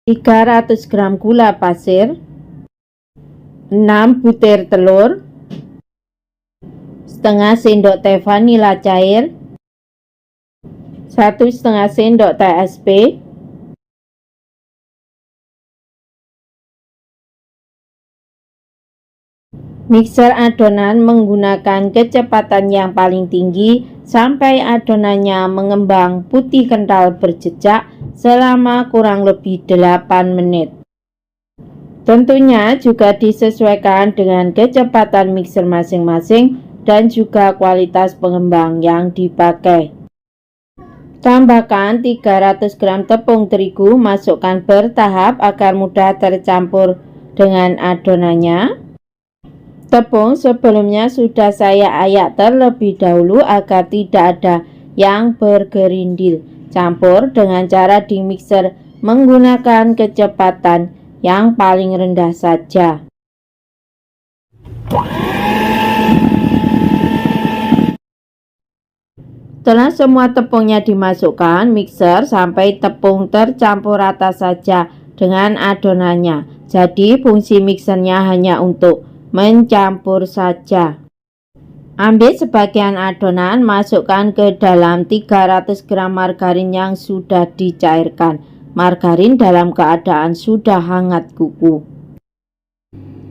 300 gram gula pasir, 6 butir telur, setengah sendok teh vanila cair, 1,5 sendok teh SP, mixer adonan menggunakan kecepatan yang paling tinggi sampai adonannya mengembang putih kental berjejak selama kurang lebih 8 menit. Tentunya juga disesuaikan dengan kecepatan mixer masing-masing dan juga kualitas pengembang yang dipakai. Tambahkan 300 gram tepung terigu, masukkan bertahap agar mudah tercampur dengan adonannya. Tepung sebelumnya sudah saya ayak terlebih dahulu agar tidak ada yang bergerindil. Campur dengan cara di mixer menggunakan kecepatan yang paling rendah saja. Setelah semua tepungnya dimasukkan mixer sampai tepung tercampur rata saja dengan adonannya. Jadi fungsi mixernya hanya untuk mencampur saja. Ambil sebagian adonan, masukkan ke dalam 300 gram margarin yang sudah dicairkan. Margarin dalam keadaan sudah hangat kuku.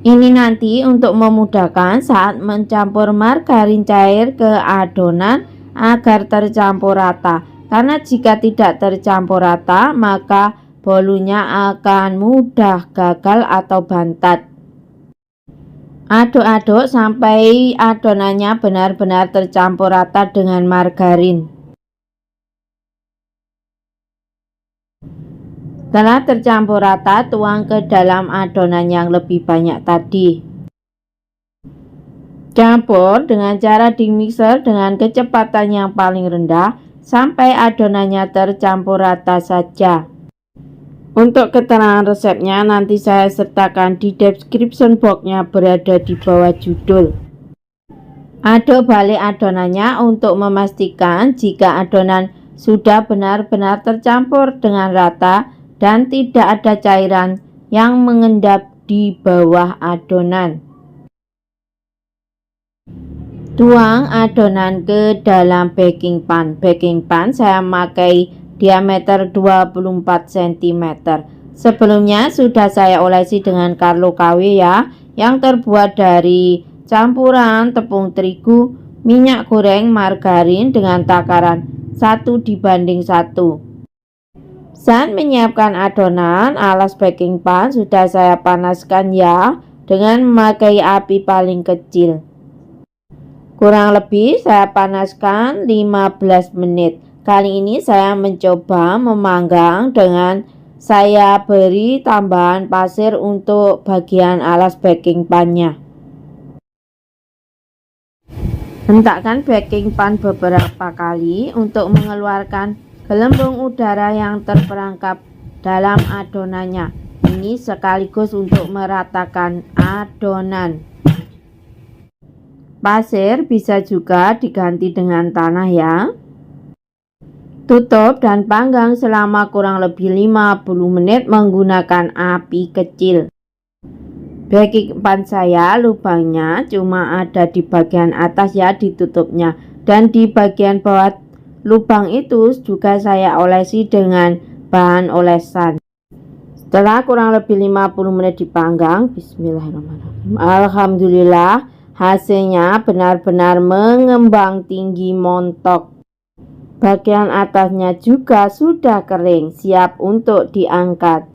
Ini nanti untuk memudahkan saat mencampur margarin cair ke adonan agar tercampur rata. Karena jika tidak tercampur rata, maka bolunya akan mudah gagal atau bantat. Aduk-aduk sampai adonannya benar-benar tercampur rata dengan margarin. Setelah tercampur rata, tuang ke dalam adonan yang lebih banyak tadi. Campur dengan cara di mixer dengan kecepatan yang paling rendah sampai adonannya tercampur rata saja. Untuk keterangan resepnya nanti saya sertakan di description box-nya, berada di bawah judul. Aduk balik adonannya untuk memastikan jika adonan sudah benar-benar tercampur dengan rata dan tidak ada cairan yang mengendap di bawah adonan. Tuang adonan ke dalam baking pan. Baking pan saya memakai diameter 24 cm. Sebelumnya sudah saya olesi dengan Carlo KW ya, yang terbuat dari campuran tepung terigu, minyak goreng, margarin dengan takaran 1:1. Saat menyiapkan adonan, alas baking pan sudah saya panaskan ya, dengan memakai api paling kecil. Kurang lebih saya panaskan 15 menit. Kali ini saya mencoba memanggang dengan saya beri tambahan pasir untuk bagian alas baking pan-nya. Hentakkan baking pan beberapa kali untuk mengeluarkan gelembung udara yang terperangkap dalam adonannya. Ini sekaligus untuk meratakan adonan. Pasir bisa juga diganti dengan tanah ya. Tutup dan panggang selama kurang lebih 50 menit menggunakan api kecil. Baking pan saya lubangnya cuma ada di bagian atas ya, ditutupnya, dan di bagian bawah lubang itu juga saya olesi dengan bahan olesan. Setelah kurang lebih 50 menit dipanggang, bismillahirrahmanirrahim, alhamdulillah hasilnya benar-benar mengembang tinggi montok. Bagian atasnya juga sudah kering, siap untuk diangkat.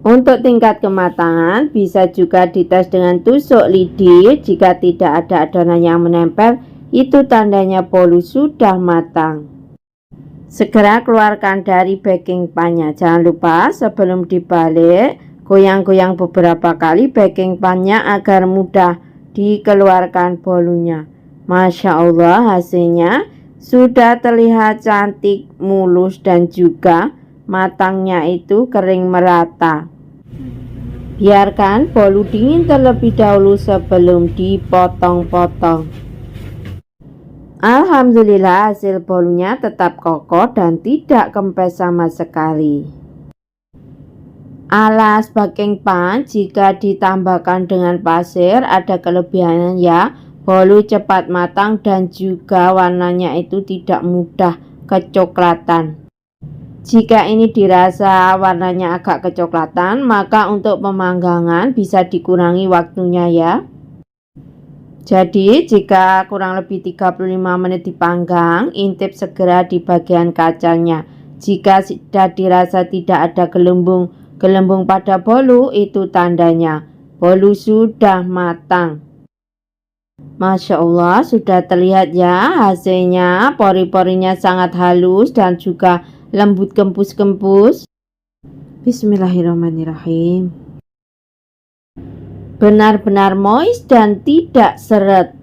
Untuk tingkat kematangan bisa juga dites dengan tusuk lidi. Jika tidak ada adonan yang menempel, itu tandanya bolu sudah matang. Segera keluarkan dari baking pan-nya. Jangan lupa sebelum dibalik, goyang-goyang beberapa kali baking pan-nya agar mudah dikeluarkan bolunya. Masya Allah, hasilnya sudah terlihat cantik, mulus, dan juga matangnya itu kering merata. Biarkan bolu dingin terlebih dahulu sebelum dipotong-potong. Alhamdulillah hasil bolunya tetap kokoh dan tidak kempes sama sekali. Alas baking pan jika ditambahkan dengan pasir ada kelebihannya ya, bolu cepat matang dan juga warnanya itu tidak mudah kecoklatan. Jika ini dirasa warnanya agak kecoklatan, maka untuk pemanggangan bisa dikurangi waktunya ya. Jadi jika kurang lebih 35 menit dipanggang, intip segera di bagian kacangnya. Jika sudah dirasa tidak ada gelembung pada bolu, itu tandanya bolu sudah matang. Masya Allah, sudah terlihat ya hasilnya. Pori-porinya sangat halus dan juga lembut gembus-gembus. Bismillahirrahmanirrahim. Benar-benar moist dan tidak seret.